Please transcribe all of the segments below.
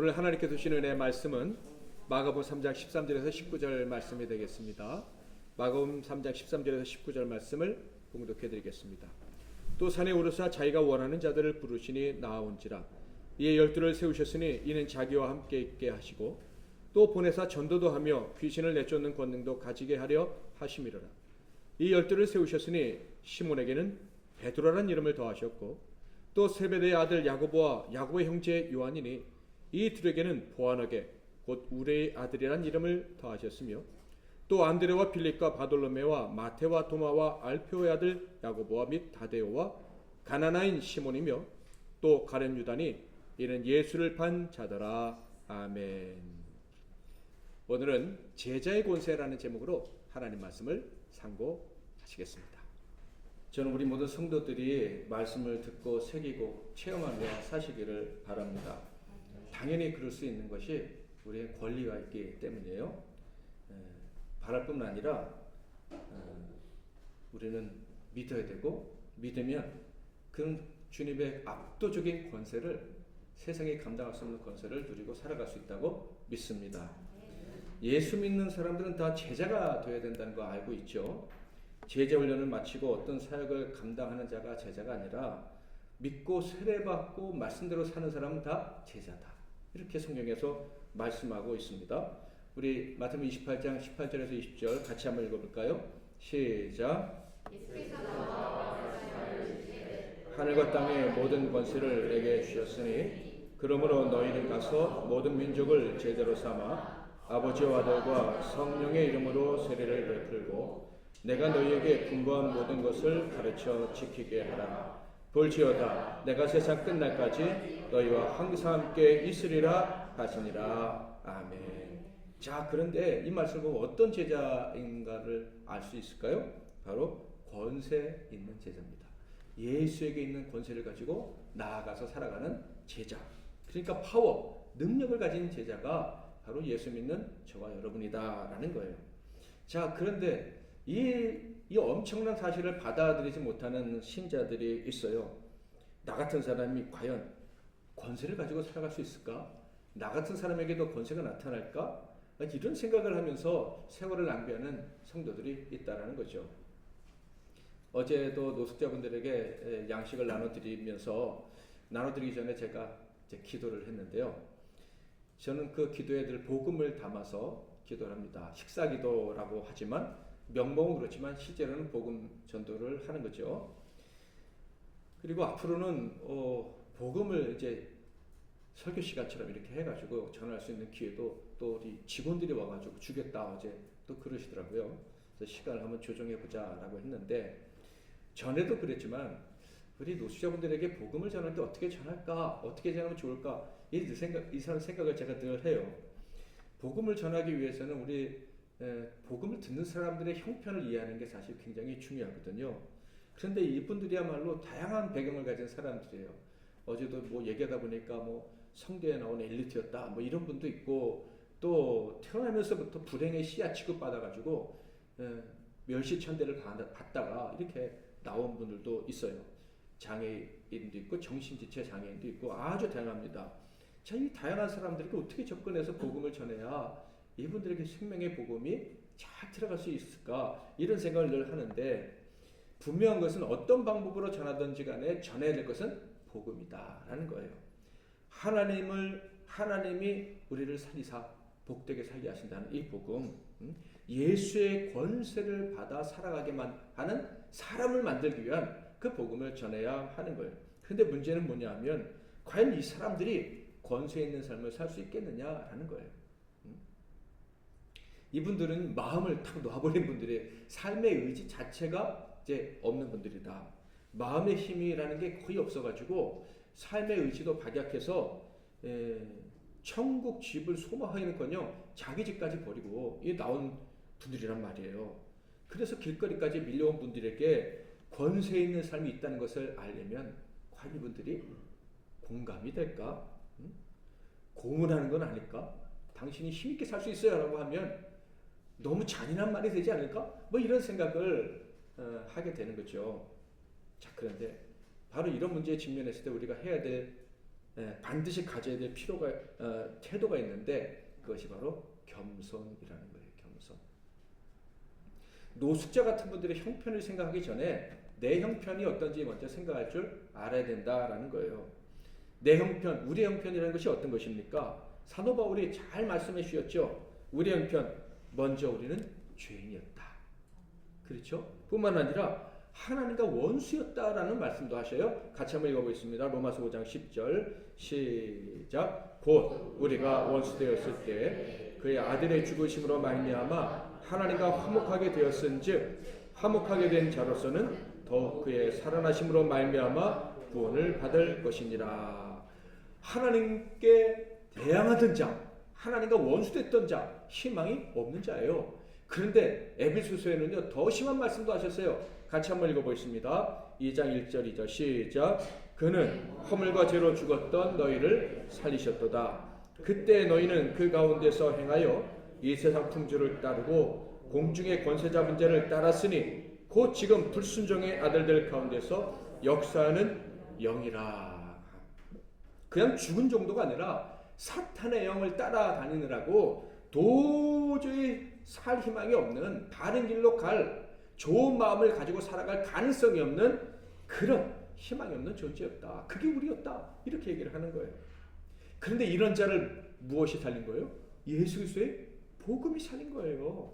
오늘 하나님께서 주시는 은혜의 말씀은 마가복음 3장 13절에서 19절 말씀이 되겠습니다. 마가복음 3장 13절에서 19절 말씀을 봉독해 드리겠습니다. 또 산에 오르사 자기가 원하는 자들을 부르시니 나아온지라. 이에 12를 세우셨으니 이는 자기와 함께 있게 하시고 또 보내사 전도도 하며 귀신을 내쫓는 권능도 가지게 하려 하심이로라. 이 12를 세우셨으니 시몬에게는 베드로라는 이름을 더하셨고 또 세베대의 아들 야고보와 야고보의 형제 요한이니 이 둘에게는 보아너게 곧 우레의 아들이란 이름을 더하셨으며 또 안드레와 빌립과 바돌로메와 마테와 도마와 알페오의 아들 야고보와 및 다데오와 가나나인 시몬이며 또 가룟 유다니 이는 예수를 판 자더라. 아멘. 오늘은 제자의 권세라는 제목으로 하나님 말씀을 상고하시겠습니다. 저는 우리 모든 성도들이 말씀을 듣고 새기고 체험하며 사시기를 바랍니다. 당연히 그럴 수 있는 것이 우리의 권리가 있기 때문이에요. 바랄 뿐만 아니라 우리는 믿어야 되고 믿으면 그 주님의 압도적인 권세를 세상이 감당할 수 없는 권세를 누리고 살아갈 수 있다고 믿습니다. 예수 믿는 사람들은 다 제자가 되어야 된다는 거 알고 있죠. 제자 훈련을 마치고 어떤 사역을 감당하는 자가 제자가 아니라 믿고 세례받고 말씀대로 사는 사람은 다 제자다. 이렇게 성경에서 말씀하고 있습니다. 우리 마태복음 28장 18절에서 20절 같이 한번 읽어볼까요? 시작. 하늘과 땅의 모든 권세를 내게 주셨으니 그러므로 너희는 가서 모든 민족을 제자로 삼아 아버지와 아들과 성령의 이름으로 세례를 베풀고 내가 너희에게 분부한 모든 것을 가르쳐 지키게 하라. 볼지어다 내가 세상 끝날까지 너희와 항상 함께 있으리라 하시니라. 아멘. 자, 그런데 이 말씀을 보고 어떤 제자인가를 알 수 있을까요? 바로 권세 있는 제자입니다. 예수에게 있는 권세를 가지고 나아가서 살아가는 제자. 그러니까 파워, 능력을 가진 제자가 바로 예수 믿는 저와 여러분이다라는 거예요. 자, 그런데 이 엄청난 사실을 받아들이지 못하는 신자들이 있어요. 나 같은 사람이 과연 권세를 가지고 살아갈 수 있을까? 나 같은 사람에게도 권세가 나타날까? 이런 생각을 하면서 세월을 낭비하는 성도들이 있다라는 거죠. 어제도 노숙자분들에게 양식을 나눠드리기 전에 제가 이제 기도를 했는데요. 저는 그 기도에 늘 복음을 담아서 기도를 합니다. 식사 기도라고 하지만 명목은 그렇지만 실제로는 복음 전도를 하는 거죠. 그리고 앞으로는 복음을 이제 설교 시간처럼 이렇게 해가지고 전할 수 있는 기회도 또 우리 직원들이 와가지고 주겠다 어제 또 그러시더라고요. 그래서 시간을 한번 조정해 보자라고 했는데 전에도 그랬지만 우리 노숙자분들에게 복음을 전할 때 어떻게 전할까, 어떻게 전하면 좋을까 이 생각을 제가 늘 해요. 복음을 전하기 위해서는 우리 복음을 듣는 사람들의 형편을 이해하는 게 사실 굉장히 중요하거든요. 그런데 이분들이야말로 다양한 배경을 가진 사람들이에요. 어제도 뭐 얘기하다 보니까 뭐 성대에 나온 엘리트였다 뭐 이런 분도 있고 또 태어나면서부터 불행의 씨앗 취급받아가지고 멸시천대를 받다가 이렇게 나온 분들도 있어요. 장애인도 있고 정신지체 장애인도 있고 아주 다양합니다. 자, 이 다양한 사람들에게 어떻게 접근해서 복음을 전해야 이분들에게 생명의 복음이 잘 들어갈 수 있을까 이런 생각을 늘 하는데 분명한 것은 어떤 방법으로 전하든지 간에 전해야 될 것은 복음이다라는 거예요. 하나님이 우리를 살리사 복되게 살게 하신다는 이 복음, 예수의 권세를 받아 살아가게만 하는 사람을 만들기 위한 그 복음을 전해야 하는 거예요. 그런데 문제는 뭐냐 하면 과연 이 사람들이 권세 있는 삶을 살 수 있겠느냐라는 거예요. 이분들은 마음을 탁 놓아버린 분들의 삶의 의지 자체가 이제 없는 분들이다. 마음의 힘이라는 게 거의 없어가지고 삶의 의지도 박약해서 천국 집을 소망하기는커녕 자기 집까지 버리고 나온 분들이란 말이에요. 그래서 길거리까지 밀려온 분들에게 권세 있는 삶이 있다는 것을 알려면 과연 이분들이 공감이 될까? 고문하는 건 아닐까? 당신이 힘있게 살 수 있어요 라고 하면 너무 잔인한 말이 되지 않을까? 뭐 이런 생각을 하게 되는 거죠. 자, 그런데 바로 이런 문제에 직면했을 때 우리가 해야 될 반드시 가져야 될 필요가 태도가 있는데 그것이 바로 겸손이라는 거예요. 겸손. 노숙자 같은 분들의 형편을 생각하기 전에 내 형편이 어떤지 먼저 생각할 줄 알아야 된다라는 거예요. 내 형편, 우리의 형편이라는 것이 어떤 것입니까? 사도 바울이 잘 말씀해 주셨죠. 우리의 형편, 먼저 우리는 죄인이었다. 그렇죠? 뿐만 아니라 하나님과 원수였다라는 말씀도 하셔요. 같이 한번 읽어보겠습니다. 로마서 5장 10절 시작. 곧 우리가 원수 되었을 때 그의 아들의 죽으심으로 말미암아 하나님과 화목하게 되었은즉 화목하게 된 자로서는 더욱 그의 살아나심으로 말미암아 구원을 받을 것이니라. 하나님께 대항하던 자, 하나님과 원수됐던 자, 희망이 없는 자예요. 그런데 에베소서에는요 더 심한 말씀도 하셨어요. 같이 한번 읽어보겠습니다. 2장 1절 2절 시작. 그는 허물과 죄로 죽었던 너희를 살리셨도다. 그때 너희는 그 가운데서 행하여 이 세상 풍조를 따르고 공중의 권세 잡은 자를 따랐으니 곧 지금 불순종의 아들들 가운데서 역사하는 영이라. 그냥 죽은 정도가 아니라 사탄의 영을 따라다니느라고 도저히 살 희망이 없는, 바른 길로 갈, 좋은 마음을 가지고 살아갈 가능성이 없는 그런 희망이 없는 존재였다. 그게 우리였다. 이렇게 얘기를 하는 거예요. 그런데 이런 자를 무엇이 살린 거예요? 예수 그리스도의 복음이 살린 거예요.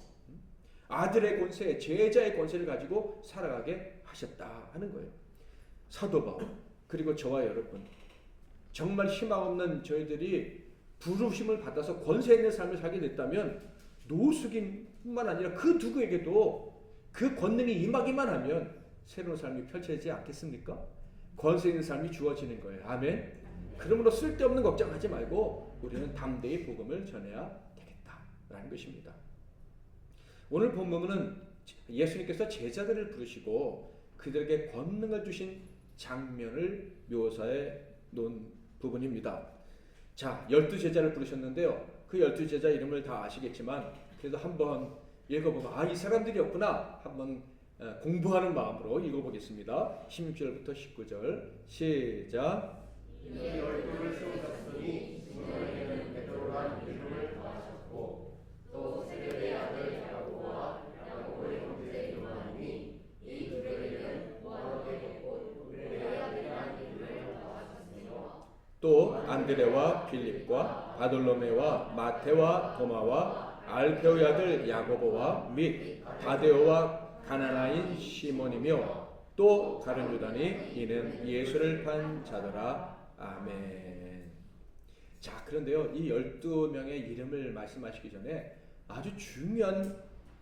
아들의 권세, 제자의 권세를 가지고 살아가게 하셨다 하는 거예요. 사도 바울, 그리고 저와 여러분, 정말 희망 없는 저희들이 부르심을 받아서 권세 있는 삶을 살게 됐다면 노숙인뿐만 아니라 그 누구에게도 그 권능이 임하기만 하면 새로운 삶이 펼쳐지지 않겠습니까? 권세 있는 삶이 주어지는 거예요. 아멘. 그러므로 쓸데없는 걱정하지 말고 우리는 담대히 복음을 전해야 되겠다라는 것입니다. 오늘 본문은 예수님께서 제자들을 부르시고 그들에게 권능을 주신 장면을 묘사해 놓은 부분입니다. 자, 12제자를 부르셨는데요. 그 12제자 이름을 다 아시겠지만 그래도 한번 읽어보고 이 사람들이었구나 한번 공부하는 마음으로 읽어보겠습니다. 16절부터 19절 시작. 이에 얼굴을 세우셨으니 중간에는 베드로란 이름을 더하셨고 또 세베대의 아들 야고보와 야고보의 형제 요한이 이 두 명에는 보아너게 곧 르베의 아들이란 이름을 더하셨으며 또 안드레와 빌립과 바돌로메와 마테와 도마와 알페오의 아들 야고보와 및 다데오와 가나나인 시몬이며 또 다른 유다니 이는 예수를 판 자더라. 아멘. 자, 그런데요 이 12명의 이름을 말씀하시기 전에 아주 중요한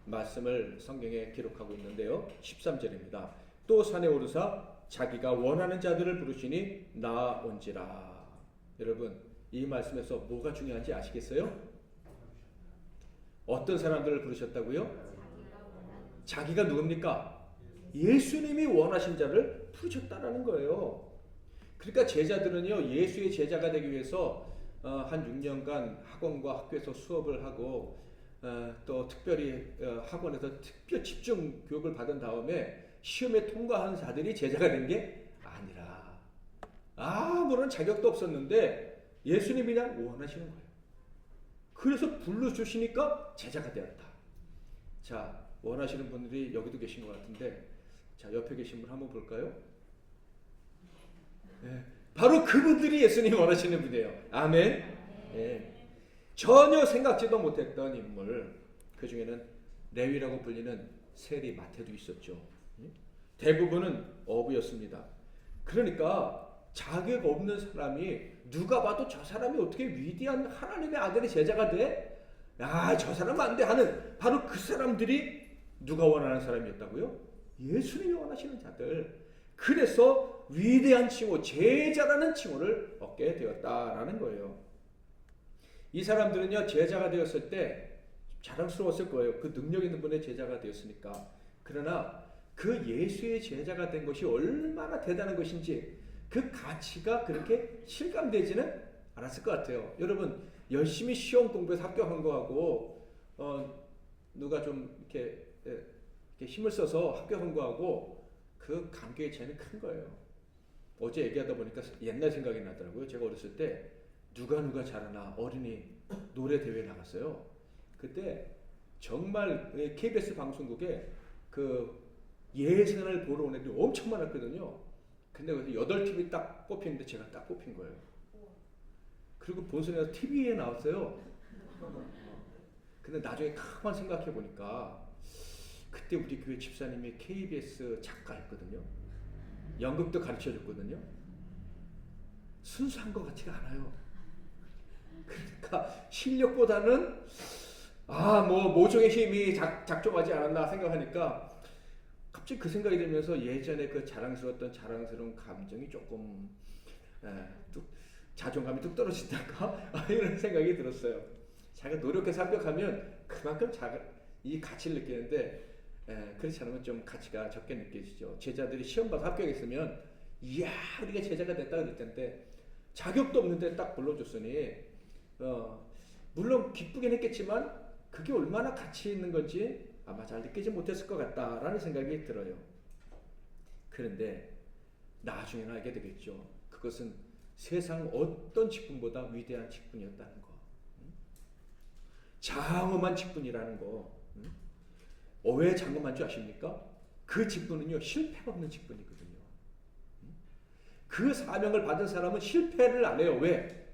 말씀을 성경에 기록하고 있는데요. 13절입니다. 또 산에 오르사 자기가 원하는 자들을 부르시니 나온지라. 여러분, 이 말씀에서 뭐가 중요한지 아시겠어요? 어떤 사람들을 부르셨다고요? 자기가 누굽니까? 예수님이 원하신 자를 부르셨다라는 거예요. 그러니까 제자들은요 예수의 제자가 되기 위해서 한 6년간 학원과 학교에서 수업을 하고 또 특별히 학원에서 특별 집중 교육을 받은 다음에 시험에 통과한 자들이 제자가 된 게 아니라 아무런 자격도 없었는데 예수님이 그냥 원하시는 거예요. 그래서 불러주시니까 제자가 되었다. 자, 원하시는 분들이 여기도 계신 것 같은데 자, 옆에 계신 분 한번 볼까요? 네, 바로 그분들이 예수님이 원하시는 분이에요. 아멘. 네. 전혀 생각지도 못했던 인물, 그 중에는 레위라고 불리는 세리 마태도 있었죠. 대부분은 어부였습니다. 그러니까 자격 없는 사람이 누가 봐도 저 사람이 어떻게 위대한 하나님의 아들의 제자가 돼? 저 사람 안 돼 하는 바로 그 사람들이 누가 원하는 사람이었다고요? 예수님이 원하시는 자들. 그래서 위대한 칭호, 제자라는 칭호를 얻게 되었다라는 거예요. 이 사람들은요 제자가 되었을 때 자랑스러웠을 거예요. 그 능력 있는 분의 제자가 되었으니까. 그러나 그 예수의 제자가 된 것이 얼마나 대단한 것인지 그 가치가 그렇게 실감되지는 않았을 것 같아요. 여러분, 열심히 시험 공부해서 합격한 거하고 누가 좀 이렇게 힘을 써서 합격한 거하고 그 간격의 차이는 큰 거예요. 어제 얘기하다 보니까 옛날 생각이 나더라고요. 제가 어렸을 때 누가 잘하나 어린이 노래 대회 나갔어요. 그때 정말 KBS 방송국에 그 예선을 보러 온 애들이 엄청 많았거든요. 근데 거기서 8팀이 딱 뽑히는데 제가 딱 뽑힌 거예요. 그리고 본선에서 TV에 나왔어요. 근데 나중에 가만 생각해 보니까 그때 우리 교회 집사님이 KBS 작가였거든요. 연극도 가르쳐 줬거든요. 순수한 것 같지가 않아요. 그러니까 실력보다는 뭐 모종의 힘이 작동하지 않았나 생각하니까 갑자기 그 생각이 들면서 예전에 그 자랑스러운 감정이 조금 자존감이 뚝 떨어진달까 이런 생각이 들었어요. 자기가 노력해서 합격하면 그만큼 이 가치를 느끼는데 그렇지 않으면 좀 가치가 적게 느껴지죠. 제자들이 시험 봐서 합격했으면 이야 우리가 제자가 됐다 그럴 텐데 자격도 없는데 딱 불러줬으니 물론 기쁘긴 했겠지만 그게 얼마나 가치 있는 건지 아마 잘 느끼지 못했을 것 같다라는 생각이 들어요. 그런데 나중에는 알게 되겠죠. 그것은 세상 어떤 직분보다 위대한 직분이었다는 거. 장엄한 직분이라는 거. 왜 장엄한 줄 아십니까? 그 직분은요 실패가 없는 직분이거든요. 그 사명을 받은 사람은 실패를 안 해요. 왜?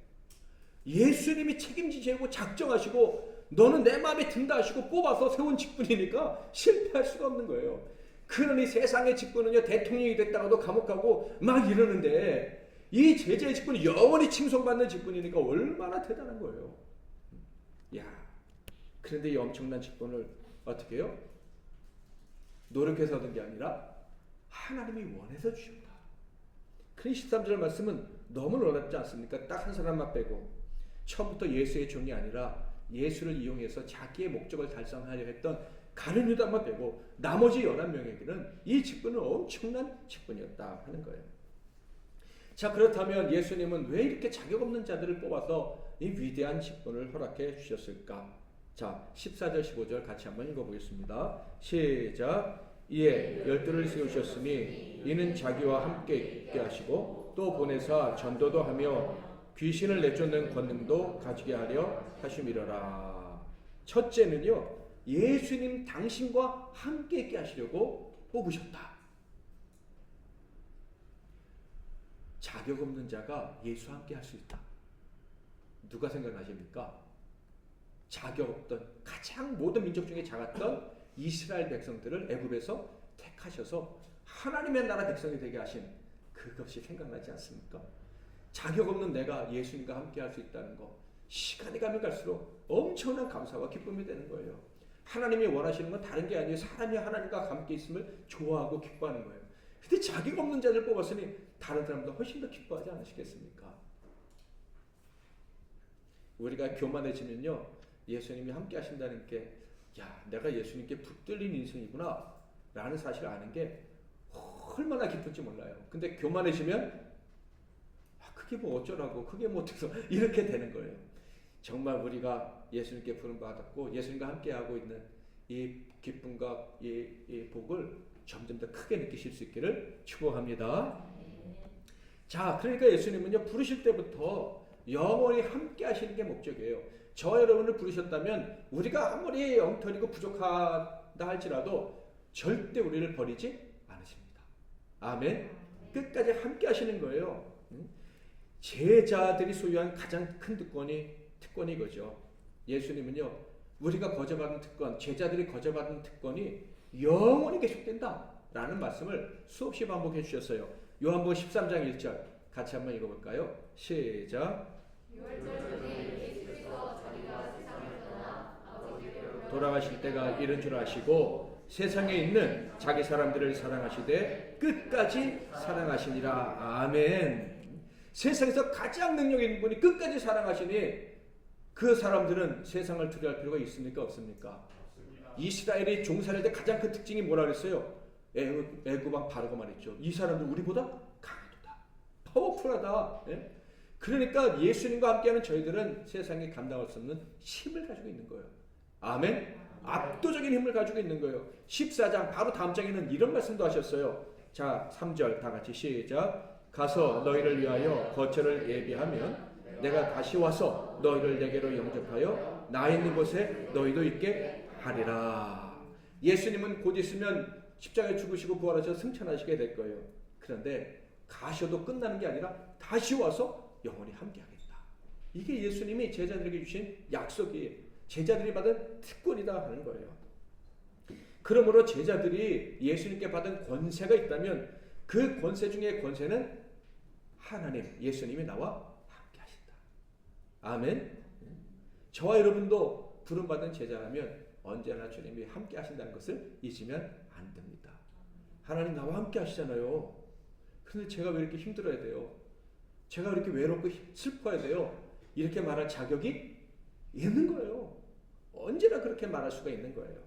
예수님이 책임지시고 작정하시고 너는 내 마음에 든다 하시고 뽑아서 세운 직분이니까 실패할 수가 없는 거예요. 그러니 세상의 직분은요 대통령이 됐다가도 감옥 가고 막 이러는데 이 제자의 직분이 영원히 칭송받는 직분이니까 얼마나 대단한 거예요. 그런데 이 엄청난 직분을 어떻게 해요? 노력해서 얻은 게 아니라 하나님이 원해서 주셨다. 그러니 13절 말씀은 너무 어렵지 않습니까? 딱 한 사람만 빼고 처음부터 예수의 종이 아니라 예수를 이용해서 자기의 목적을 달성하려 했던 가룟 유다만 빼고 나머지 11명에게는 이 직분은 엄청난 직분이었다 하는 거예요. 자, 그렇다면 예수님은 왜 이렇게 자격 없는 자들을 뽑아서 이 위대한 직분을 허락해 주셨을까? 자, 14절 15절 같이 한번 읽어보겠습니다. 시작. 이에 12를 세우셨으니 이는 자기와 함께 있게 하시고 또 보내사 전도도 하며 귀신을 내쫓는 권능도 가지게 하려 하심이러라. 첫째는요, 예수님 당신과 함께 있게 하시려고 뽑으셨다. 자격 없는 자가 예수와 함께 할 수 있다. 누가 생각나십니까? 자격 없던 가장 모든 민족 중에 작았던 이스라엘 백성들을 애굽에서 택하셔서 하나님의 나라 백성이 되게 하신 그것이 생각나지 않습니까? 자격 없는 내가 예수님과 함께 할 수 있다는 거, 시간이 가면 갈수록 엄청난 감사와 기쁨이 되는 거예요. 하나님이 원하시는 건 다른 게 아니에요. 사람이 하나님과 함께 있음을 좋아하고 기뻐하는 거예요. 근데 자격 없는 자를 뽑았으니 다른 사람보다 훨씬 더 기뻐하지 않으시겠습니까? 우리가 교만해지면요, 예수님이 함께 하신다는 게, 내가 예수님께 붙들린 인생이구나 라는 사실을 아는 게 얼마나 기쁜지 몰라요. 근데 교만해지면 그게 뭐 어쩌라고, 그게 뭐 어때서 이렇게 되는 거예요. 정말 우리가 예수님께 부름받았고 예수님과 함께하고 있는 이 기쁨과 이 복을 점점 더 크게 느끼실 수 있기를 축복합니다. 자, 그러니까 예수님은요, 부르실 때부터 영원히 함께 하시는 게 목적이에요. 저 여러분을 부르셨다면 우리가 아무리 엉터리고 부족하다 할지라도 절대 우리를 버리지 않으십니다. 아멘. 끝까지 함께 하시는 거예요. 제자들이 소유한 가장 큰 특권이 이거죠. 예수님은요, 우리가 거저받은 특권, 제자들이 거저받은 특권이 영원히 계속된다 라는 말씀을 수없이 반복해 주셨어요. 요한복음 13장 1절 같이 한번 읽어볼까요? 시작. 돌아가실 때가 이른 줄 아시고 세상에 있는 자기 사람들을 사랑하시되 끝까지 사랑하시니라. 아멘. 세상에서 가장 능력 있는 분이 끝까지 사랑하시니 그 사람들은 세상을 두려워할 필요가 있습니까? 없습니까? 이스라엘이 종살일 때 가장 큰 특징이 뭐라 그랬어요? 애굽왕 바로가 말했죠. 이 사람들 우리보다 강하다, 파워풀하다. 예? 그러니까 예수님과 함께하는 저희들은 세상에 감당할 수 없는 힘을 가지고 있는 거예요. 아멘. 압도적인 힘을 가지고 있는 거예요. 14장 바로 다음 장에는 이런 말씀도 하셨어요. 자, 3절 다 같이 시작. 가서 너희를 위하여 거처를 예비하면 내가 다시 와서 너희를 내게로 영접하여 나 있는 곳에 너희도 있게 하리라. 예수님은 곧 있으면 십자가에 죽으시고 부활하셔서 승천하시게 될 거예요. 그런데 가셔도 끝나는 게 아니라 다시 와서 영원히 함께하겠다. 이게 예수님이 제자들에게 주신 약속이에요. 제자들이 받은 특권이다 하는 거예요. 그러므로 제자들이 예수님께 받은 권세가 있다면 그 권세 중에 권세는 하나님, 예수님이 나와 함께 하신다. 아멘. 저와 여러분도 부름받은 제자라면 언제나 주님이 함께 하신다는 것을 잊으면 안 됩니다. 하나님 나와 함께 하시잖아요. 그런데 제가 왜 이렇게 힘들어야 돼요? 제가 왜 이렇게 외롭고 슬퍼야 돼요? 이렇게 말할 자격이 있는 거예요. 언제나 그렇게 말할 수가 있는 거예요.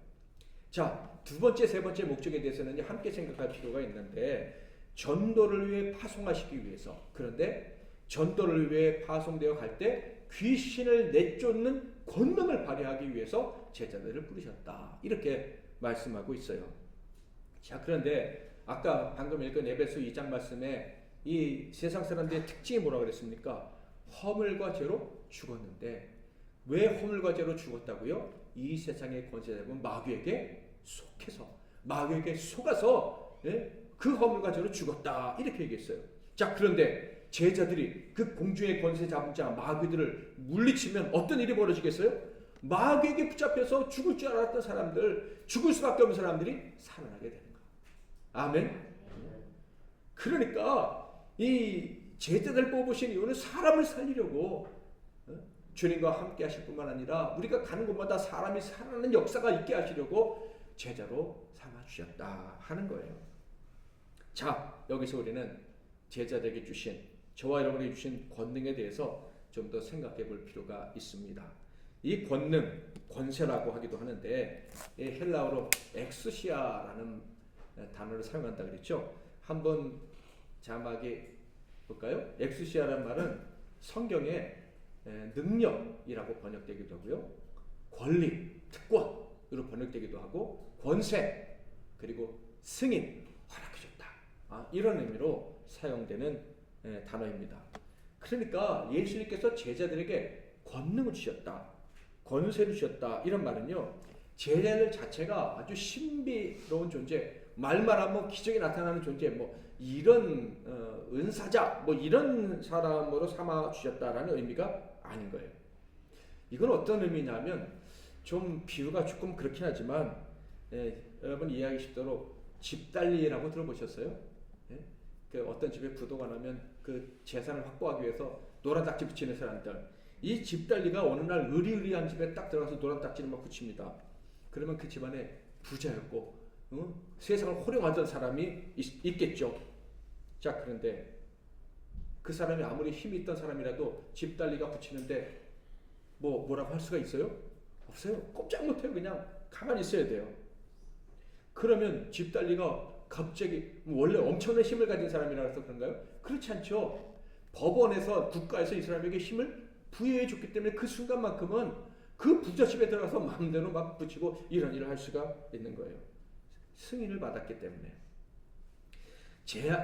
자, 두 번째, 세 번째 목적에 대해서는 함께 생각할 필요가 있는데, 전도를 위해 파송하시기 위해서, 그런데 전도를 위해 파송되어 갈 때 귀신을 내쫓는 권능을 발휘하기 위해서 제자들을 부르셨다. 이렇게 말씀하고 있어요. 자, 그런데 아까 방금 읽은 에베소 2장 말씀에 이 세상 사람들의 특징이 뭐라고 그랬습니까? 허물과 죄로 죽었는데, 왜 허물과 죄로 죽었다고요? 이 세상의 권세자분 마귀에게 속해서, 마귀에게 속아서 그 허물과 죄로 죽었다. 이렇게 얘기했어요. 자, 그런데 제자들이 그 공중의 권세 잡은 자 마귀들을 물리치면 어떤 일이 벌어지겠어요? 마귀에게 붙잡혀서 죽을 줄 알았던 사람들, 죽을 수밖에 없는 사람들이 살아나게 되는 거예요. 아멘. 그러니까 이 제자들 뽑으신 이유는 사람을 살리려고, 주님과 함께 하실 뿐만 아니라 우리가 가는 곳마다 사람이 살아나는 역사가 있게 하시려고 제자로 삼아주셨다 하는 거예요. 자, 여기서 우리는 제자들에게 주신, 저와 여러분에게 주신 권능에 대해서 좀 더 생각해 볼 필요가 있습니다. 이 권능, 권세라고 하기도 하는데 헬라어로 엑스시아라는 단어를 사용한다 그랬죠. 한번 자막에 볼까요? 엑스시아라는 말은 성경에 능력이라고 번역되기도 하고요, 권리, 특권으로 번역되기도 하고, 권세, 그리고 승인, 허락해줬다, 이런 의미로 사용되는 단어입니다. 그러니까 예수님께서 제자들에게 권능을 주셨다, 권세를 주셨다, 이런 말은요, 제자들 자체가 아주 신비로운 존재, 말만 하면 기적이 나타나는 존재, 뭐 이런 은사자, 뭐 이런 사람으로 삼아 주셨다라는 의미가 아닌 거예요. 이건 어떤 의미냐면, 좀 비유가 조금 그렇긴 하지만 여러분 이해하기 쉽도록 집달리라고 들어보셨어요? 그 어떤 집에 부도가 나면 그 재산을 확보하기 위해서 노란딱지 붙이는 사람들, 이 집달리가 어느 날 의리의리한 집에 딱 들어가서 노란딱지를 막 붙입니다. 그러면 그 집안에 부자였고 세상을 호령하던 사람이 있겠죠. 자, 그런데 그 사람이 아무리 힘이 있던 사람이라도 집달리가 붙이는데 뭐라고 할 수가 있어요? 없어요. 꼼짝 못해요. 그냥 가만히 있어야 돼요. 그러면 집달리가 갑자기 원래 엄청난 힘을 가진 사람이라서 그런가요? 그렇지 않죠. 법원에서, 국가에서 이 사람에게 힘을 부여해 줬기 때문에 그 순간만큼은 그 부잣집에 들어가서 마음대로 막 붙이고 이런 일을 할 수가 있는 거예요. 승인을 받았기 때문에.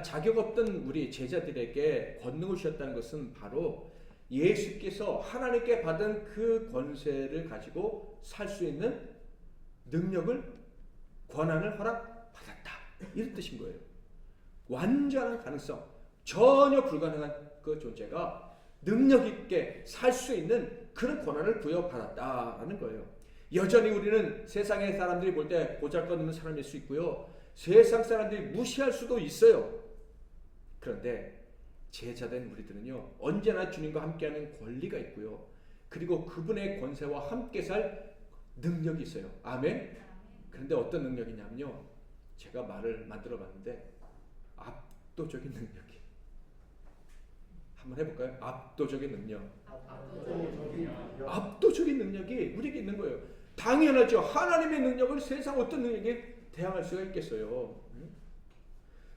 자격 없던 우리 제자들에게 권능을 주셨다는 것은 바로 예수께서 하나님께 받은 그 권세를 가지고 살 수 있는 능력을, 권한을 허락받았다, 이런 뜻인 거예요. 완전한 가능성, 전혀 불가능한 그 존재가 능력 있게 살 수 있는 그런 권한을 부여받았다라는 거예요. 여전히 우리는 세상의 사람들이 볼 때 보잘것없는 사람일 수 있고요, 세상 사람들이 무시할 수도 있어요. 그런데 제자된 우리들은요, 언제나 주님과 함께하는 권리가 있고요, 그리고 그분의 권세와 함께 살 능력이 있어요. 아멘. 그런데 어떤 능력이냐면요, 제가 말을 만들어 봤는데 압도적인 능력이, 한번 해볼까요? 압도적인 능력. 압도적인 능력이 우리에게 있는 거예요. 당연하죠. 하나님의 능력을 세상 어떤 능력에 대항할 수가 있겠어요.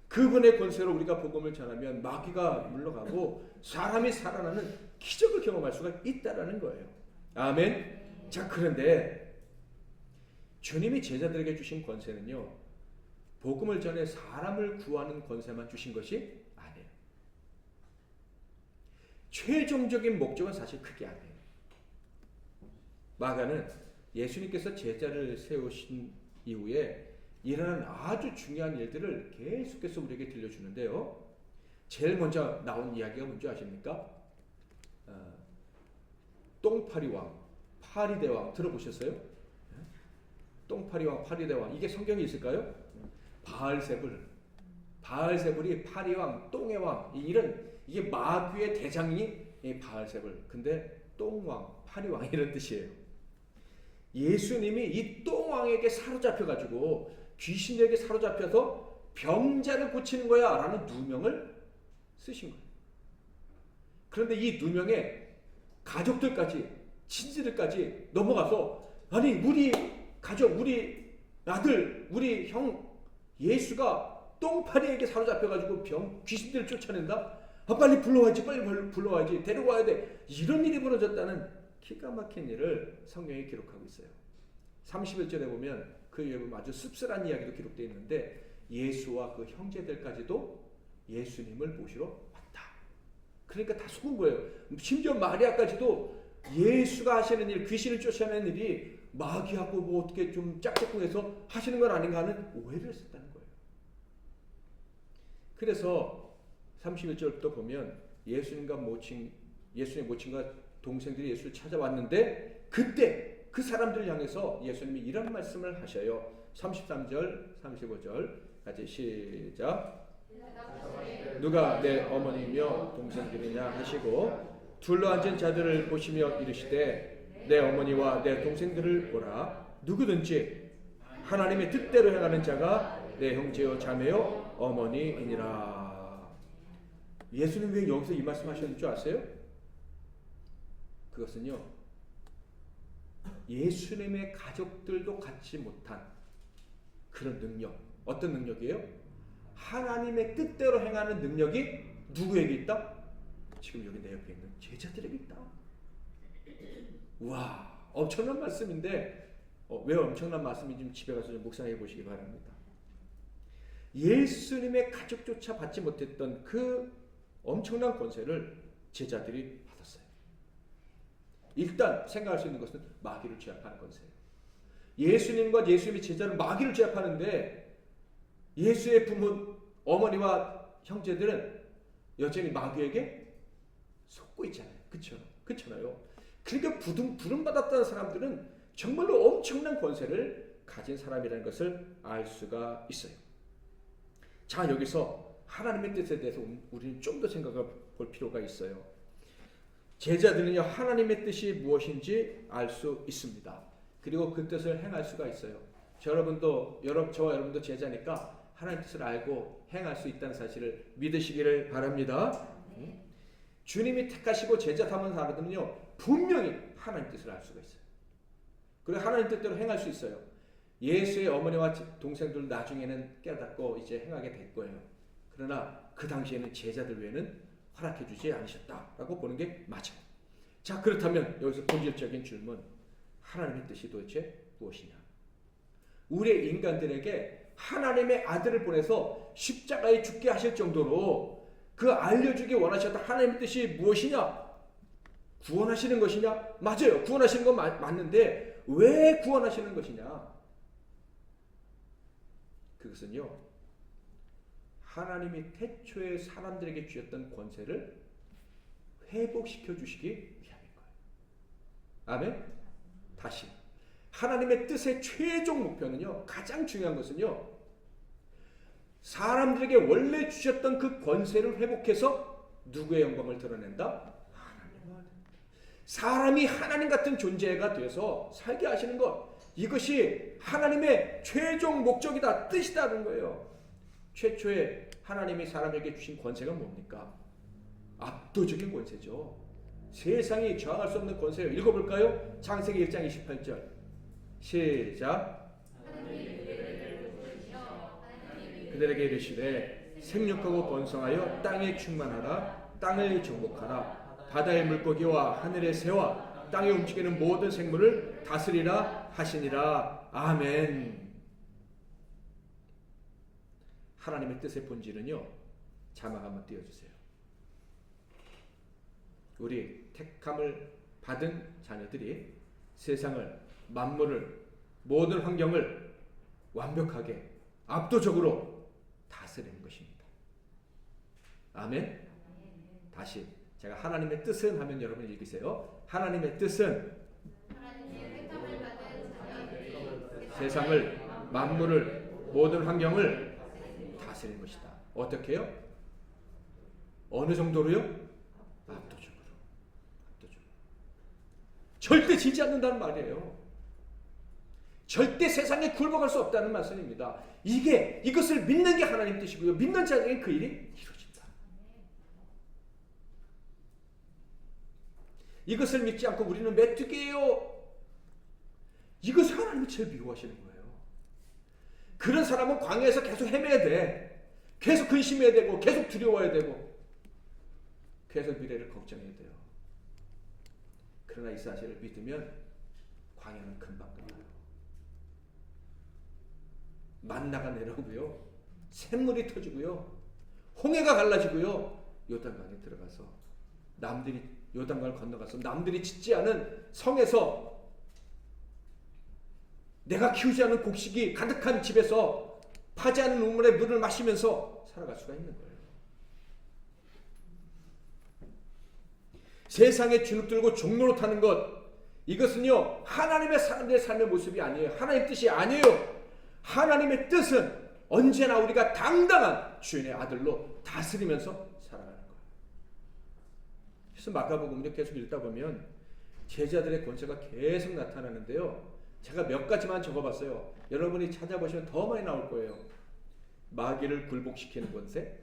그분의 권세로 우리가 복음을 전하면 마귀가 물러가고 사람이 살아나는 기적을 경험할 수가 있다라는 거예요. 아멘. 자, 그런데 주님이 제자들에게 주신 권세는요, 복음을 전해 사람을 구하는 권세만 주신 것이 아니에요. 최종적인 목적은 사실 그게 아니에요. 마가는 예수님께서 제자를 세우신 이후에 일어난 아주 중요한 일들을 계속해서 우리에게 들려주는데요. 제일 먼저 나온 이야기가 뭔지 아십니까? 똥파리왕, 파리대왕 들어보셨어요? 똥파리왕, 파리대왕, 이게 성경에 있을까요? 바알세불이 파리왕, 똥의 왕, 이게 마귀의 대장이 바알세불. 근데 똥왕, 파리왕 이런 뜻이에요. 예수님이 이 똥왕에게 사로잡혀가지고 귀신에게 사로잡혀서 병자를 고치는 거야 라는 누명을 쓰신 거예요. 그런데 이 누명에 가족들까지, 친지들까지 넘어가서, 아니 우리 가족, 우리 아들, 우리 형 예수가 똥파리에게 사로잡혀가지고 귀신들을 쫓아낸다? 빨리 불러와야지, 데려와야 돼. 이런 일이 벌어졌다는 기가 막힌 일을 성경에 기록하고 있어요. 31절에 보면 그 위에 보면 아주 씁쓸한 이야기도 기록되어 있는데, 예수와 그 형제들까지도 예수님을 모시러 왔다. 그러니까 다 속은 거예요. 심지어 마리아까지도 예수가 하시는 일, 귀신을 쫓아내는 일이 마귀하고 뭐 어떻게 좀 짝짝꿍해서 하시는 건 아닌가 하는 오해를 했었다는 거예요. 그래서 31절부터 보면 예수님의 모친과 동생들이 예수를 찾아왔는데, 그때 그 사람들을 향해서 예수님이 이런 말씀을 하셔요. 33절, 35절 같이 시작. 누가 내 어머니며 동생들이냐 하시고 둘러앉은 자들을 보시며 이르시되 내 어머니와 내 동생들을 보라. 누구든지 하나님의 뜻대로 행하는 자가 내 형제요 자매요 어머니이니라. 예수님 왜 여기서 이 말씀 하셨는 줄 아세요? 그것은요, 예수님의 가족들도 갖지 못한 그런 능력. 어떤 능력이에요? 하나님의 뜻대로 행하는 능력이 누구에게 있다? 지금 여기 내 옆에 있는 제자들에게 있다. 와, 엄청난 말씀인데 왜 엄청난 말씀인지 좀 집에 가서 좀 묵상해 보시기 바랍니다. 예수님의 가족조차 받지 못했던 그 엄청난 권세를 제자들이 받았어요. 일단 생각할 수 있는 것은 마귀를 제압하는 권세예요. 예수님과 예수님의 제자는 마귀를 제압하는데, 예수의 부모, 어머니와 형제들은 여전히 마귀에게 속고 있잖아요. 그렇잖아요. 그러니까 부름받았다는 사람들은 정말로 엄청난 권세를 가진 사람이라는 것을 알 수가 있어요. 자, 여기서 하나님의 뜻에 대해서 우리는 좀 더 생각해 볼 필요가 있어요. 제자들은요, 하나님의 뜻이 무엇인지 알 수 있습니다. 그리고 그 뜻을 행할 수가 있어요. 저와 여러분도 제자니까 하나님 뜻을 알고 행할 수 있다는 사실을 믿으시기를 바랍니다. 주님이 택하시고 제자 삼은 사람들은요, 분명히 하나님 뜻을 알 수가 있어요. 그리고 하나님 뜻대로 행할 수 있어요. 예수의 어머니와 동생들 나중에는 깨닫고 이제 행하게 될 거예요. 그러나 그 당시에는 제자들 외에는 허락해 주지 않으셨다라고 보는 게 맞아요. 자, 그렇다면 여기서 본질적인 질문, 하나님의 뜻이 도대체 무엇이냐? 우리 인간들에게 하나님의 아들을 보내서 십자가에 죽게 하실 정도로 그 알려주기 원하셨던 하나님의 뜻이 무엇이냐? 구원하시는 것이냐? 맞아요. 구원하시는 건 맞는데 왜 구원하시는 것이냐? 그것은요, 하나님이 태초에 사람들에게 주셨던 권세를 회복시켜 주시기 위함인 거예요. 아멘? 다시, 하나님의 뜻의 최종 목표는요, 가장 중요한 것은요, 사람들에게 원래 주셨던 그 권세를 회복해서 누구의 영광을 드러낸다? 하나님. 사람이 하나님 같은 존재가 되어서 살게 하시는 것, 이것이 하나님의 최종 목적이다, 뜻이다는 거예요. 최초에 하나님이 사람에게 주신 권세가 뭡니까? 압도적인 권세죠. 세상이 저항할 수 없는 권세예요. 읽어볼까요? 창세기 1장 28절 시작. 그들에게 이르시되 생육하고 번성하여 땅에 충만하라. 땅을 정복하라. 바다의 물고기와 하늘의 새와 땅에 움직이는 모든 생물을 다스리라 하시니라. 아멘. 하나님의 뜻의 본질은요, 자막 한번 띄워주세요. 우리 택함을 받은 자녀들이 세상을, 만물을, 모든 환경을 완벽하게 압도적으로 다스리는 것입니다. 아멘. 다시 제가 하나님의 뜻은 하면 여러분 읽으세요. 하나님의 뜻은 세상을, 만물을, 모든 환경을 다스리는 것이다. 어떻게 해요? 어느 정도로요? 압도적으로. 절대 지지 않는다는 말이에요. 절대 세상에 굴복할 수 없다는 말씀입니다. 이것을 믿는 게 하나님 뜻이고요. 믿는 자에게 그 일이 이루어진다. 이것을 믿지 않고 우리는 메뚜기예요. 이것을 하나님이 제일 미워하시는 거예요. 그런 사람은 광야에서 계속 헤매야 돼. 계속 근심해야 되고, 계속 두려워야 되고, 계속 미래를 걱정해야 돼요. 그러나 이 사실을 믿으면 광야는 금방 끝나요. 만나가 내려오고요, 샘물이 터지고요, 홍해가 갈라지고요, 요단강에 들어가서 남들이 요단강을 건너가서 남들이 짓지 않은 성에서 내가 키우지 않은 곡식이 가득한 집에서 파지 않은 우물의 물을 마시면서 살아갈 수가 있는 거예요. 세상에 주눅들고 종로로 타는 것, 이것은요 하나님의 사람들의 삶의 모습이 아니에요. 하나님의 뜻이 아니에요. 하나님의 뜻은 언제나 우리가 당당한 주인의 아들로 다스리면서 살아가는 거예요. 그래서 마가복음을 계속 읽다 보면 제자들의 권세가 계속 나타나는데요, 제가 몇 가지만 적어봤어요. 여러분이 찾아보시면 더 많이 나올 거예요. 마귀를 굴복시키는 권세,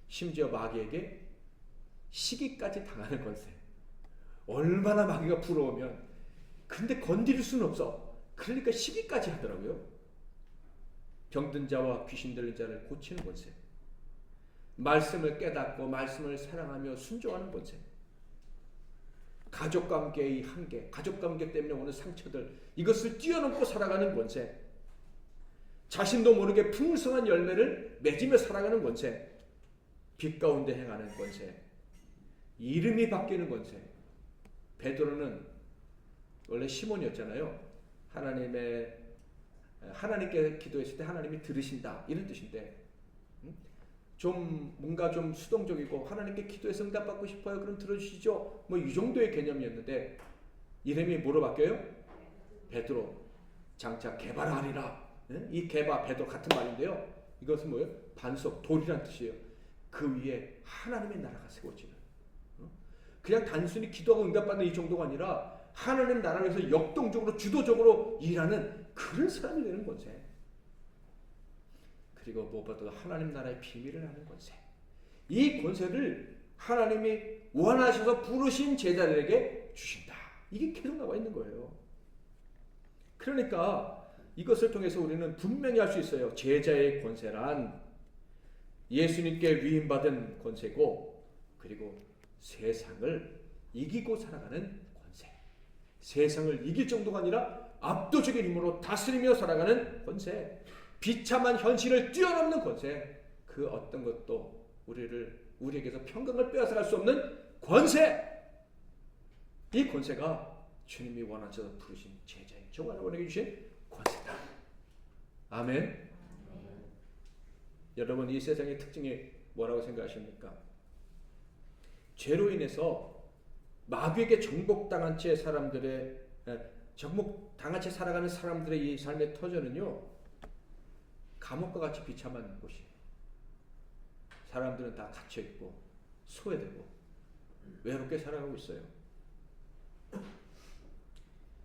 심지어 마귀에게 시기까지 당하는 권세. 얼마나 마귀가 부러우면, 근데 건드릴 수는 없어. 그러니까 시기까지 하더라고요. 병든 자와 귀신 들린 자를 고치는 권세, 말씀을 깨닫고 말씀을 사랑하며 순종하는 권세, 가족관계의 한계, 가족관계 때문에 오는 상처들, 이것을 뛰어넘고 살아가는 권세, 자신도 모르게 풍성한 열매를 맺으며 살아가는 권세, 빛 가운데 행하는 권세, 이름이 바뀌는 권세. 베드로는 원래 시몬이었잖아요. 하나님께 기도했을 때 하나님이 들으신다, 이런 뜻인데, 좀 뭔가 좀 수동적이고 하나님께 기도해서 응답받고 싶어요, 그럼 들어주시죠, 뭐 이 정도의 개념이었는데 이름이 뭐로 바뀌어요? 베드로, 장차 개발하리라. 이 개바, 베드로 같은 말인데요, 이것은 뭐예요? 반석, 돌이란 뜻이에요. 그 위에 하나님의 나라가 세워지는, 그냥 단순히 기도하고 응답받는 이 정도가 아니라 하나님 나라를 위해서 역동적으로 주도적으로 일하는 그런 사람이 되는 권세. 그리고 무엇보다도 하나님 나라의 비밀을 아는 권세. 이 권세를 하나님이 원하셔서 부르신 제자들에게 주신다. 이게 계속 나와 있는 거예요. 그러니까 이것을 통해서 우리는 분명히 할 수 있어요. 제자의 권세란 예수님께 위임받은 권세고, 그리고 세상을 이기고 살아가는 권세. 세상을 이길 정도가 아니라 압도적인 힘으로 다스리며 살아가는 권세. 비참한 현실을 뛰어넘는 권세. 그 어떤 것도 우리에게서 평강을 빼앗아갈 수 없는 권세. 이 권세가 주님이 원하셔서 부르신 제자의 저와 여러분에게 주신 권세다. 아멘. 여러분, 이 세상의 특징이 뭐라고 생각하십니까? 죄로 인해서 마귀에게 정복당한 채 살아가는 사람들의 이 삶의 터전은요, 감옥과 같이 비참한 곳이에요. 사람들은 다 갇혀있고 소외되고 외롭게 살아가고 있어요.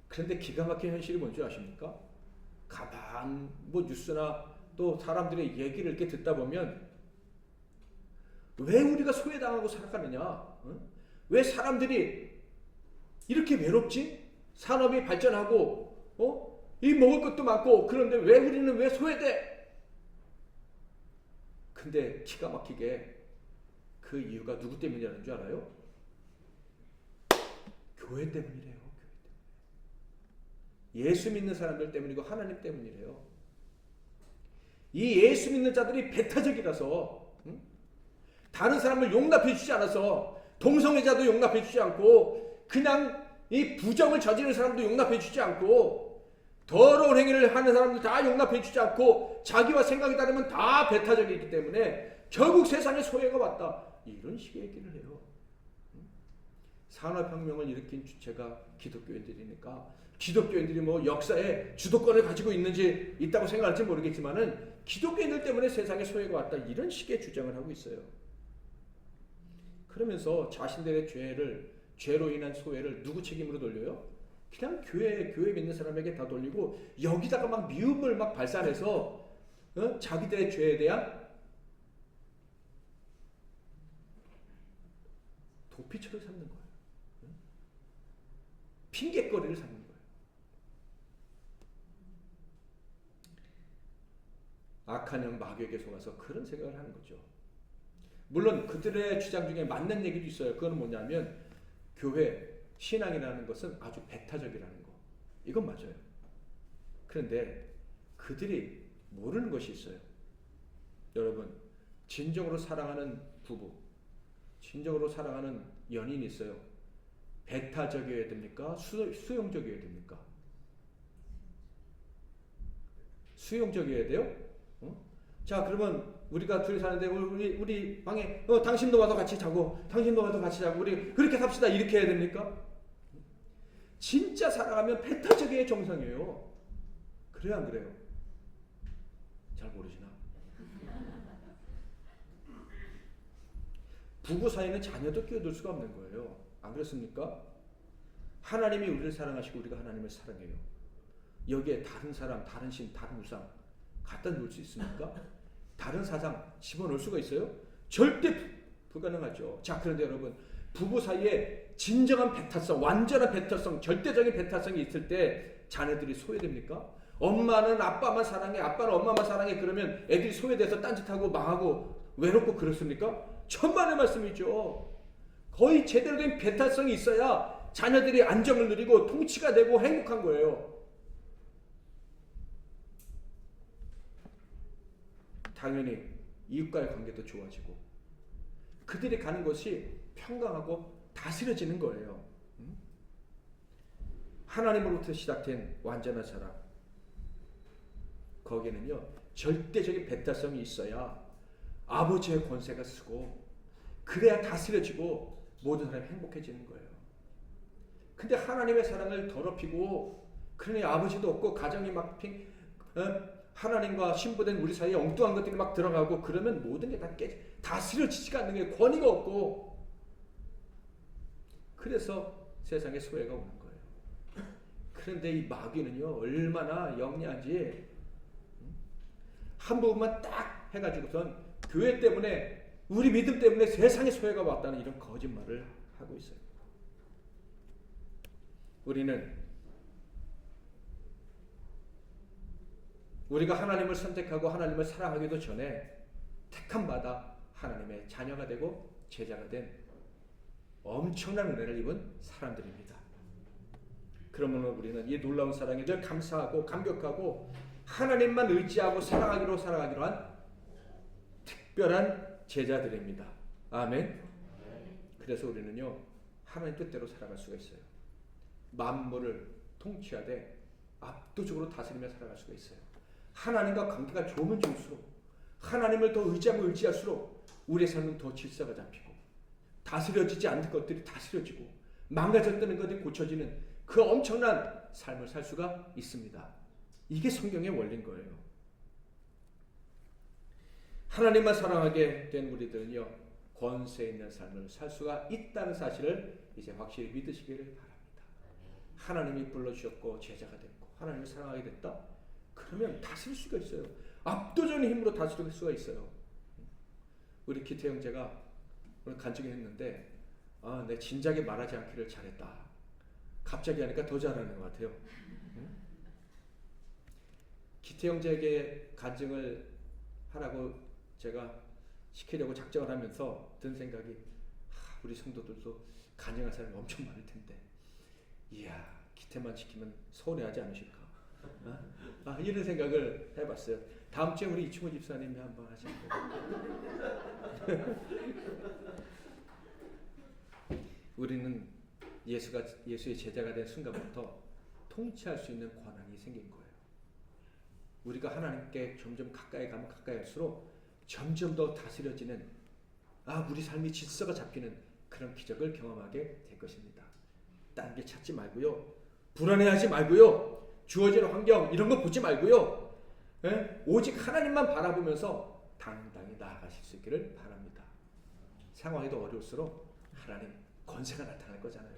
그런데 기가 막힌 현실이 뭔지 아십니까? 가만 뉴스나 또 사람들의 얘기를 이렇게 듣다 보면, 왜 우리가 소외당하고 살아가느냐? 왜 사람들이 이렇게 외롭지? 산업이 발전하고 이 먹을 것도 많고, 그런데 왜 우리는 왜 소외돼? 근데 기가 막히게 그 이유가 누구 때문이라는 줄 알아요? 교회 때문이래요. 예수 믿는 사람들 때문이고 하나님 때문이래요. 이 예수 믿는 자들이 배타적이라서, 다른 사람을 용납해 주지 않아서, 동성애자도 용납해 주지 않고 그냥 이 부정을 저지르는 사람도 용납해 주지 않고 더러운 행위를 하는 사람도 다 용납해 주지 않고 자기와 생각이 다르면 다 배타적이기 때문에 결국 세상에 소외가 왔다. 이런 식의 얘기를 해요. 산업혁명을 일으킨 주체가 기독교인들이니까 기독교인들이 뭐 역사에 주도권을 가지고 있다고 생각할지 모르겠지만은 기독교인들 때문에 세상에 소외가 왔다. 이런 식의 주장을 하고 있어요. 그러면서 자신들의 죄로 인한 소외를 누구 책임으로 돌려요? 그냥 교회 믿는 사람에게 다 돌리고 여기다가 막 미움을 막 발산해서 자기들의 죄에 대한 도피처를 삼는 거예요. 핑계거리를 삼는 거예요. 악한 영 마귀에게 속아서 그런 생각을 하는 거죠. 물론 그들의 주장 중에 맞는 얘기도 있어요. 그건 뭐냐면 교회 신앙이라는 것은 아주 배타적이라는 거. 이건 맞아요. 그런데 그들이 모르는 것이 있어요. 여러분, 진정으로 사랑하는 부부, 진정으로 사랑하는 연인이 있어요. 배타적이어야 됩니까? 수용적이어야 됩니까? 수용적이어야 돼요? 자, 그러면 우리가 둘이 사는데 우리 방에 당신도 와서 같이 자고 당신도 와서 같이 자고 우리 그렇게 삽시다 이렇게 해야 됩니까? 진짜 사랑하면 배타적이어야 정상이에요. 그래요, 안 그래요? 잘 모르시나? 부부 사이는 자녀도 끼어들 수가 없는 거예요. 안 그렇습니까? 하나님이 우리를 사랑하시고 우리가 하나님을 사랑해요. 여기에 다른 사람, 다른 신, 다른 우상 갖다 놓을 수 있습니까? 다른 사상 집어넣을 수가 있어요? 절대 불가능하죠. 자, 그런데 여러분, 부부 사이에 진정한 배타성, 완전한 배타성, 절대적인 배타성이 있을 때 자녀들이 소외됩니까? 엄마는 아빠만 사랑해, 아빠는 엄마만 사랑해 그러면 애들이 소외돼서 딴짓하고 망하고 외롭고 그렇습니까? 천만의 말씀이죠. 거의 제대로 된 배타성이 있어야 자녀들이 안정을 누리고 통치가 되고 행복한 거예요. 당연히 이웃과의 관계도 좋아지고 그들이 가는 곳이 평강하고 다스려지는 거예요. 하나님으로부터 시작된 완전한 사랑, 거기는요 절대적인 배타성이 있어야 아버지의 권세가 쓰고 그래야 다스려지고 모든 사람이 행복해지는 거예요. 근데 하나님의 사랑을 더럽히고 그러니 아버지도 없고 가정이 막 하나님과 신부된 우리 사이에 엉뚱한 것들이 막 들어가고 그러면 모든 게 다 다스려지지가 않는 게 권위가 없고 그래서 세상에 소외가 오는 거예요. 그런데 이 마귀는요 얼마나 영리한지 한 부분만 딱 해가지고선 교회 때문에 우리 믿음 때문에 세상에 소외가 왔다는 이런 거짓말을 하고 있어요. 우리가 하나님을 선택하고 하나님을 사랑하기도 전에 택함 받아 하나님의 자녀가 되고 제자가 된 엄청난 은혜를 입은 사람들입니다. 그러면 우리는 이 놀라운 사랑에 늘 감사하고 감격하고 하나님만 의지하고 사랑하기로 한 특별한 제자들입니다. 아멘. 그래서 우리는요 하나님 뜻대로 살아갈 수가 있어요. 만물을 통치하되 압도적으로 다스리며 살아갈 수가 있어요. 하나님과 관계가 좋으면 좋을수록 하나님을 더 의지할수록 우리의 삶은 더 질서가 잡히고 다스려지지 않는 것들이 다스려지고 망가졌다는 것들이 고쳐지는 그 엄청난 삶을 살 수가 있습니다. 이게 성경의 원리인 거예요. 하나님만 사랑하게 된 우리들은요 권세 있는 삶을 살 수가 있다는 사실을 이제 확실히 믿으시기를 바랍니다. 하나님이 불러주셨고 제자가 됐고 하나님을 사랑하게 됐다? 그러면 다스릴 수가 있어요. 압도적인 힘으로 다스릴 수가 있어요. 우리 기태 형제가 오늘 간증을 했는데 내 진작에 말하지 않기를 잘했다. 갑자기 하니까 더 잘하는 것 같아요. 기태 형제에게 간증을 하라고 제가 시키려고 작정을 하면서 든 생각이 우리 성도들도 간증할 사람이 엄청 많을 텐데 이야 기태만 시키면 서운해하지 않으실까? 이런 생각을 해봤어요. 다음 주에 우리 이충호 집사님이 한번 하시는 거예요. 우리는 예수의 제자가 된 순간부터 통치할 수 있는 권한이 생긴 거예요. 우리가 하나님께 점점 가까이 가면 가까이 할수록 점점 더 다스려지는, 우리 삶이 질서가 잡히는 그런 기적을 경험하게 될 것입니다. 딴 게 찾지 말고요. 불안해하지 말고요. 주어지는 환경 이런 거 보지 말고요. 오직 하나님만 바라보면서 당당히 나아가실 수 있기를 바랍니다. 상황이 더 어려울수록 하나님 권세가 나타날 거잖아요.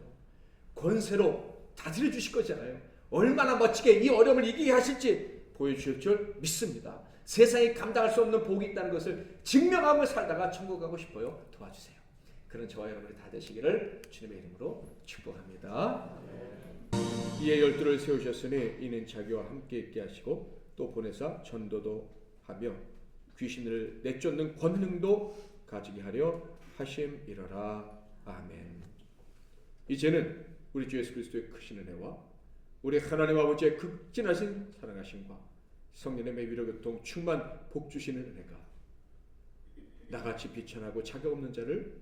권세로 다스려 주실 거잖아요. 얼마나 멋지게 이 어려움을 이기게 하실지 보여주실 줄 믿습니다. 세상이 감당할 수 없는 복이 있다는 것을 증명하며 살다가 천국 가고 싶어요. 도와주세요. 그런 저와 여러분이 다 되시기를 주님의 이름으로 축복합니다. 이에 열두를 세우셨으니 이는 자기와 함께 있게 하시고 또 보내사 전도도 하며 귀신을 내쫓는 권능도 가지게 하려 하심이러라. 아멘. 이제는 우리 주 예수 그리스도의 크신 은혜와 우리 하나님 아버지의 극진하신 사랑하심과 성령의 매위로 교통 충만 복 주시는 은혜가 나같이 비천하고 자격 없는 자를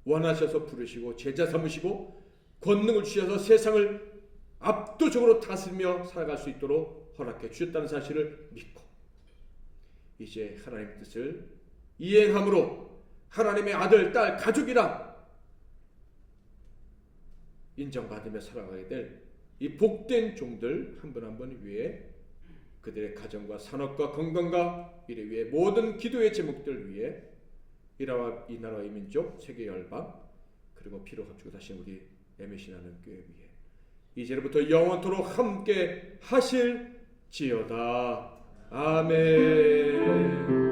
원하셔서 부르시고 제자 삼으시고 권능을 주셔서 세상을 압도적으로 다스리며 살아갈 수 있도록 허락해 주셨다는 사실을 믿고 이제 하나님의 뜻을 이행함으로 하나님의 아들, 딸, 가족이라 인정받으며 살아가게 될 이 복된 종들 한 분 한 분 위에 그들의 가정과 산업과 건강과 미래 위에 모든 기도의 제목들 위에 이 나라와 이 민족 세계 열방 그리고 피로 합치고 다시 우리 MSC라는 교회 위에 이제부터 영원토록 함께 하실지어다. 아멘.